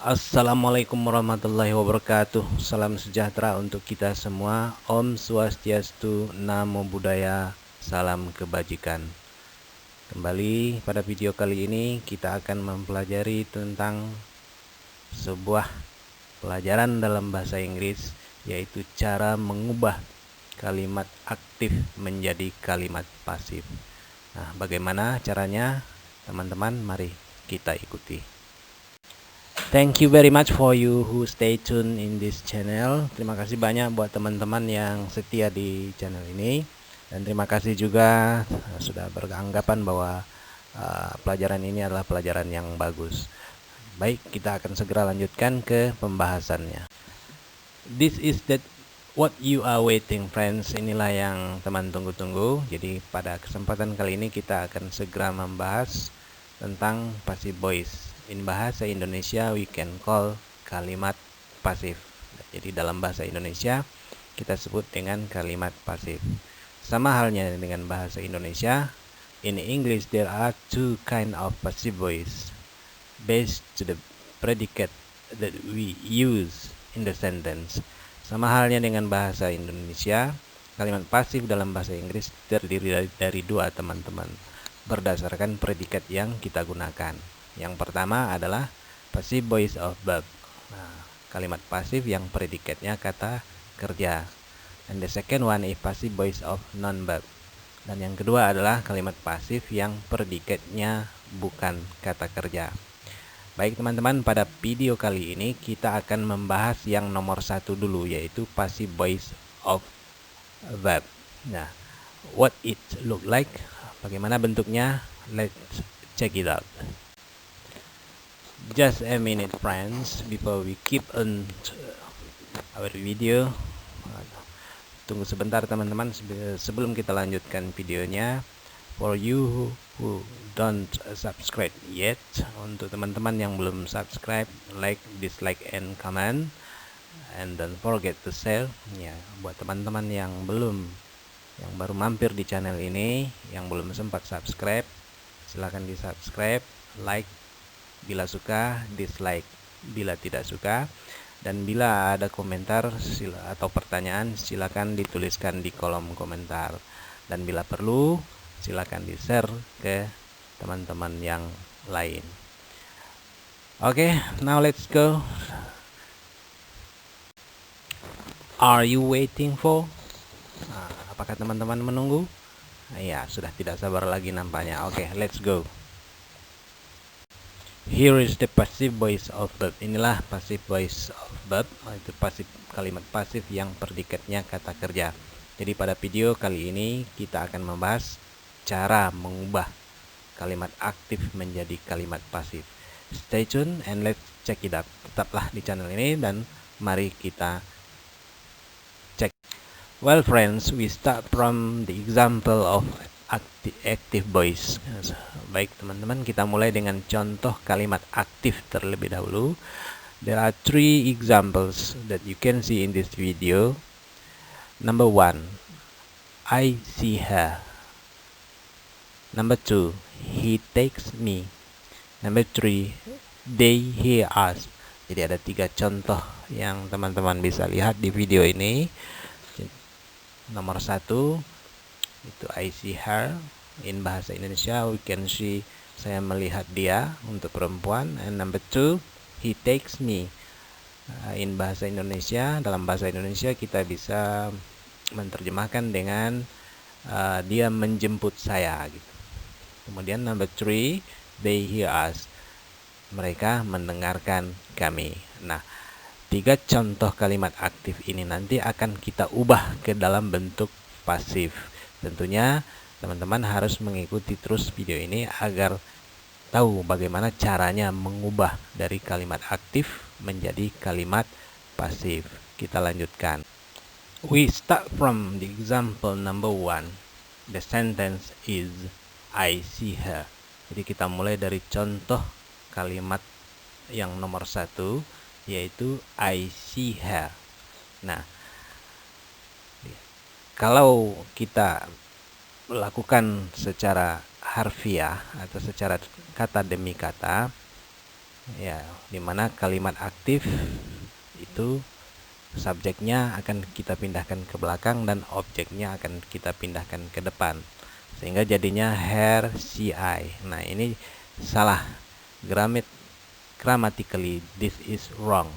Assalamualaikum warahmatullahi wabarakatuh. Salam sejahtera untuk kita semua. Om Swastiastu, Namo Buddhaya, salam kebajikan. Kembali pada video kali ini kita akan mempelajari tentang sebuah pelajaran dalam bahasa Inggris, yaitu cara mengubah kalimat aktif menjadi kalimat pasif. Nah, bagaimana caranya? Teman-teman, mari kita ikuti. Thank you very much for you who stay tuned in this channel. Terima kasih banyak buat teman-teman yang setia di channel ini. Dan terima kasih juga sudah beranggapan bahwa pelajaran ini adalah pelajaran yang bagus. Baik, kita akan segera lanjutkan ke pembahasannya. This is what you are waiting, friends. Inilah yang teman tunggu-tunggu. Jadi pada kesempatan kali ini kita akan segera membahas tentang passive voice. In bahasa Indonesia we can call kalimat pasif. Jadi dalam bahasa Indonesia kita sebut dengan kalimat pasif. Sama halnya dengan bahasa Indonesia, in English there are two kind of passive voice based to the predicate that we use in the sentence. Sama halnya dengan bahasa Indonesia, kalimat pasif dalam bahasa Inggris terdiri dari dua, teman-teman, berdasarkan predikat yang kita gunakan. Yang pertama adalah passive voice of verb. Nah, kalimat pasif yang predikatnya kata kerja. And the second one is passive voice of non-verb. Dan yang kedua adalah kalimat pasif yang predikatnya bukan kata kerja. Baik teman-teman, pada video kali ini kita akan membahas yang nomor satu dulu, yaitu passive voice of verb. Nah, what it look like? Bagaimana bentuknya? Let's check it out. Just a minute, friends, before we keep on our video. Tunggu sebentar teman-teman sebelum kita lanjutkan videonya. For you who don't subscribe yet, untuk teman-teman yang belum subscribe, like, dislike, and comment, and don't forget to share. Ya, buat teman-teman yang baru mampir di channel ini, yang belum sempat subscribe, silahkan di subscribe, like bila suka, dislike bila tidak suka, dan bila ada komentar atau pertanyaan silakan dituliskan di kolom komentar, dan bila perlu silakan di-share ke teman-teman yang lain. Oke, now let's go. Are you waiting for? Nah, apakah teman-teman menunggu? Ya, sudah tidak sabar lagi nampaknya. Oke, let's go. Here is the passive voice of verb. Inilah passive voice of verb, itu kalimat pasif yang predikatnya kata kerja. Jadi pada video kali ini kita akan membahas cara mengubah kalimat aktif menjadi kalimat pasif. Stay tune and let's check it out. Tetaplah di channel ini dan mari kita cek. Well friends, we start from the example of active voice. Baik teman-teman, kita mulai dengan contoh kalimat aktif terlebih dahulu. There are three examples that you can see in this video. Number one, I see her. Number two, he takes me. Number three, they hear us. Jadi ada 3 contoh yang teman-teman bisa lihat di video ini. Nomor 1 itu I see her. In bahasa Indonesia we can see, saya melihat dia, untuk perempuan. And number 2, he takes me. In bahasa Indonesia, dalam bahasa Indonesia kita bisa menerjemahkan dengan dia menjemput saya gitu. Kemudian number 3, they hear us. Mereka mendengarkan kami. Nah, 3 contoh kalimat aktif ini nanti akan kita ubah ke dalam bentuk pasif. Tentunya teman-teman harus mengikuti terus video ini agar tahu bagaimana caranya mengubah dari kalimat aktif menjadi kalimat pasif. Kita lanjutkan. We start from the example number 1. The sentence is I see her. Jadi kita mulai dari contoh kalimat yang nomor 1, yaitu I see her. Nah, kalau kita lakukan secara harfiah atau secara kata demi kata, Ya, dimana kalimat aktif itu subjeknya akan kita pindahkan ke belakang dan objeknya akan kita pindahkan ke depan, sehingga jadinya her, she, I. Nah, ini salah. Grammatically this is wrong.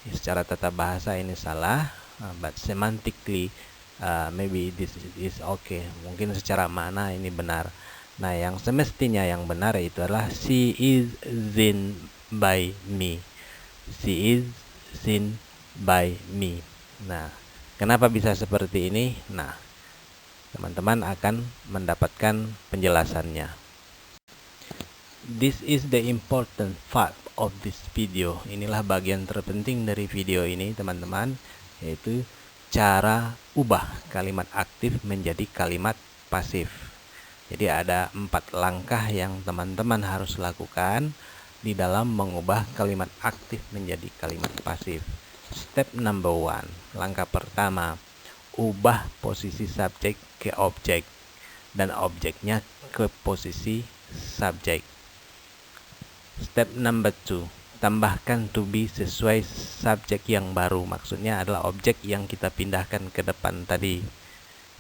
Secara tata bahasa ini salah, but semantically maybe this is okay. Mungkin secara makna ini benar. Nah, yang semestinya yang benar itu adalah she is seen by me. She is seen by me. Nah, kenapa bisa seperti ini? Nah, teman-teman akan mendapatkan penjelasannya. This is the important part of this video. Inilah bagian terpenting dari video ini, teman-teman, yaitu cara ubah kalimat aktif menjadi kalimat pasif. Jadi ada 4 langkah yang teman-teman harus lakukan di dalam mengubah kalimat aktif menjadi kalimat pasif. Step number 1, langkah pertama, ubah posisi subjek ke objek dan objeknya ke posisi subjek. Step number 2, tambahkan to be sesuai subjek yang baru. Maksudnya adalah objek yang kita pindahkan ke depan tadi.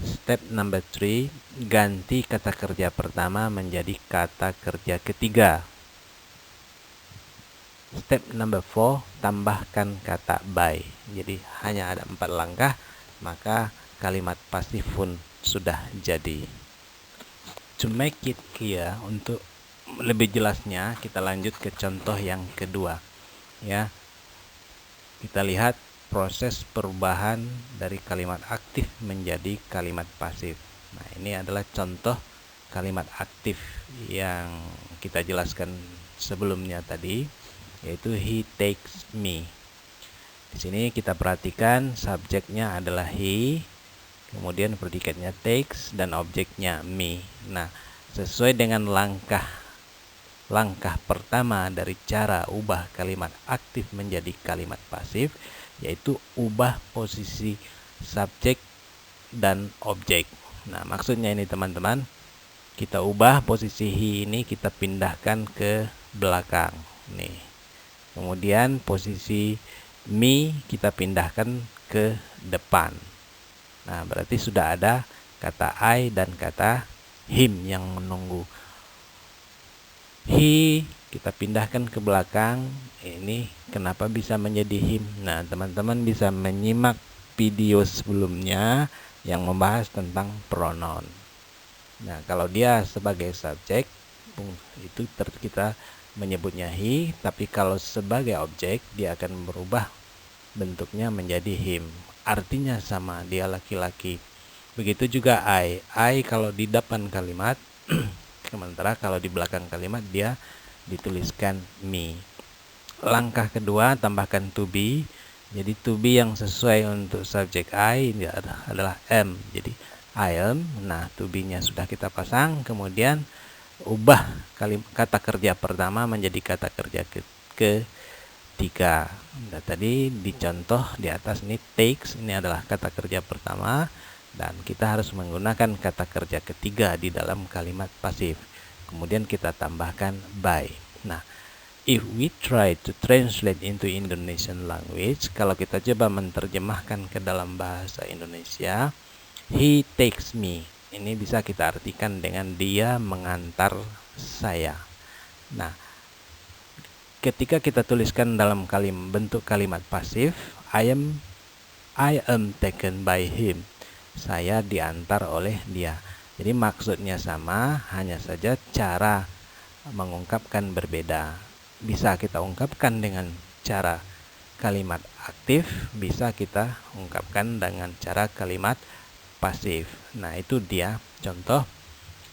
Step number 3, ganti kata kerja pertama menjadi kata kerja ketiga. Step number 4, tambahkan kata by. Jadi hanya ada 4 langkah, maka kalimat pasif pun sudah jadi. To make it clear, untuk lebih jelasnya kita lanjut ke contoh yang kedua. Ya, kita lihat proses perubahan dari kalimat aktif menjadi kalimat pasif. Nah, ini adalah contoh kalimat aktif yang kita jelaskan sebelumnya tadi, yaitu he takes me. Di sini kita perhatikan subjeknya adalah he, kemudian predikatnya takes dan objeknya me. Nah, sesuai dengan langkah pertama dari cara ubah kalimat aktif menjadi kalimat pasif, yaitu ubah posisi subjek dan objek. Nah, maksudnya ini teman-teman, kita ubah posisi he ini, kita pindahkan ke belakang nih. Kemudian posisi me kita pindahkan ke depan. Nah, berarti sudah ada kata I dan kata him yang menunggu. He kita pindahkan ke belakang. Ini kenapa bisa menjadi him? Nah, teman-teman bisa menyimak video sebelumnya yang membahas tentang pronoun. Nah, kalau dia sebagai subjek itu kita menyebutnya he, tapi kalau sebagai objek dia akan berubah bentuknya menjadi him. Artinya sama, dia laki-laki. Begitu juga I kalau di depan kalimat sementara kalau di belakang kalimat dia dituliskan me. Langkah kedua, tambahkan to be. Jadi to be yang sesuai untuk subjek I ini adalah am. Jadi I am. Nah, to be-nya sudah kita pasang. Kemudian ubah kata kerja pertama menjadi kata kerja ketiga. Nah, tadi di contoh di atas ini takes, ini adalah kata kerja pertama, dan kita harus menggunakan kata kerja ketiga di dalam kalimat pasif. Kemudian kita tambahkan by. Nah, if we try to translate into Indonesian language, kalau kita coba menerjemahkan ke dalam bahasa Indonesia, he takes me, ini bisa kita artikan dengan dia mengantar saya. Nah, ketika kita tuliskan dalam bentuk kalimat pasif, I am taken by him, saya diantar oleh dia. Jadi maksudnya sama, hanya saja cara mengungkapkan berbeda. Bisa kita ungkapkan dengan cara kalimat aktif, bisa kita ungkapkan dengan cara kalimat pasif. Nah, itu dia contoh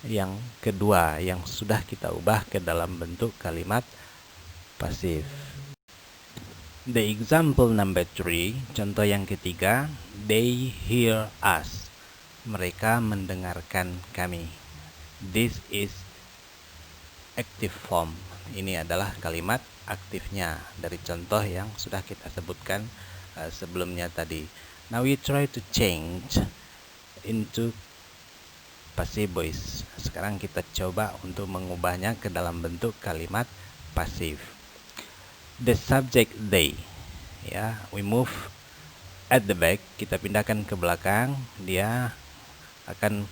yang kedua yang sudah kita ubah ke dalam bentuk kalimat pasif. The example number 3, contoh yang ketiga, they hear us, mereka mendengarkan kami. This is active form, ini adalah kalimat aktifnya dari contoh yang sudah kita sebutkan sebelumnya tadi. Now we try to change into passive voice. Sekarang kita coba untuk mengubahnya ke dalam bentuk kalimat pasif. the subject they. Ya, we move at the back, kita pindahkan ke belakang, dia akan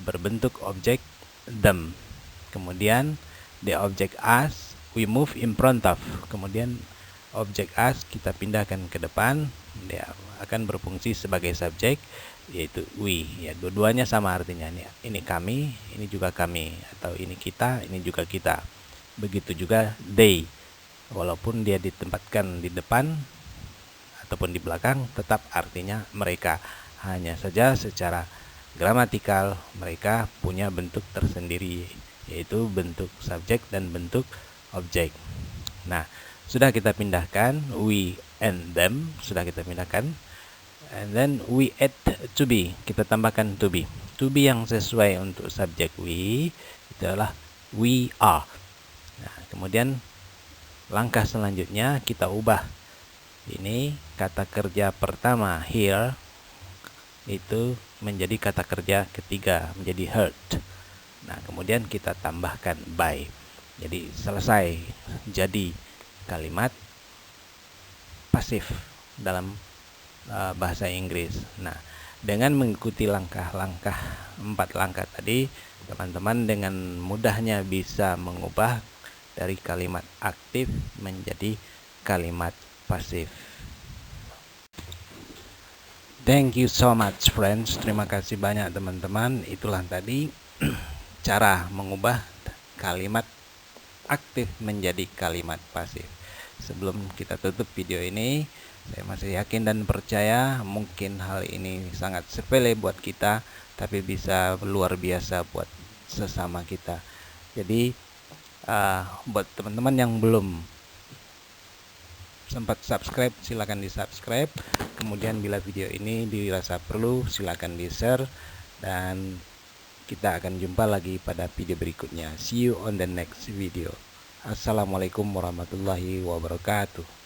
berbentuk objek them. Kemudian the object us, we move in front of. Kemudian objek us kita pindahkan ke depan, dia akan berfungsi sebagai subjek, yaitu we. Ya, dua-duanya sama artinya. Ini kami, ini juga kami, atau ini kita, ini juga kita. Begitu juga they. Walaupun dia ditempatkan di depan ataupun di belakang, tetap artinya mereka. Hanya saja secara gramatikal mereka punya bentuk tersendiri, yaitu bentuk subjek dan bentuk objek. Nah, sudah kita pindahkan we and them, sudah kita pindahkan. And then we add to be, kita tambahkan to be. To be yang sesuai untuk subjek we itu adalah we are. Nah, kemudian langkah selanjutnya kita ubah ini kata kerja pertama here itu menjadi kata kerja ketiga, menjadi heard. Nah, kemudian kita tambahkan by. Jadi selesai jadi kalimat pasif dalam bahasa Inggris. Nah, dengan mengikuti langkah-langkah 4 langkah tadi, teman-teman dengan mudahnya bisa mengubah dari kalimat aktif menjadi kalimat pasif. Thank you so much friends. Terima kasih banyak teman-teman. Itulah tadi cara mengubah kalimat aktif menjadi kalimat pasif. Sebelum kita tutup video ini, saya masih yakin dan percaya mungkin hal ini sangat sepele buat kita, tapi bisa luar biasa buat sesama kita. Jadi buat teman-teman yang belum sempat subscribe, silakan di subscribe. Kemudian bila video ini dirasa perlu, silakan di share. Dan kita akan jumpa lagi pada video berikutnya. See you on the next video. Assalamualaikum warahmatullahi wabarakatuh.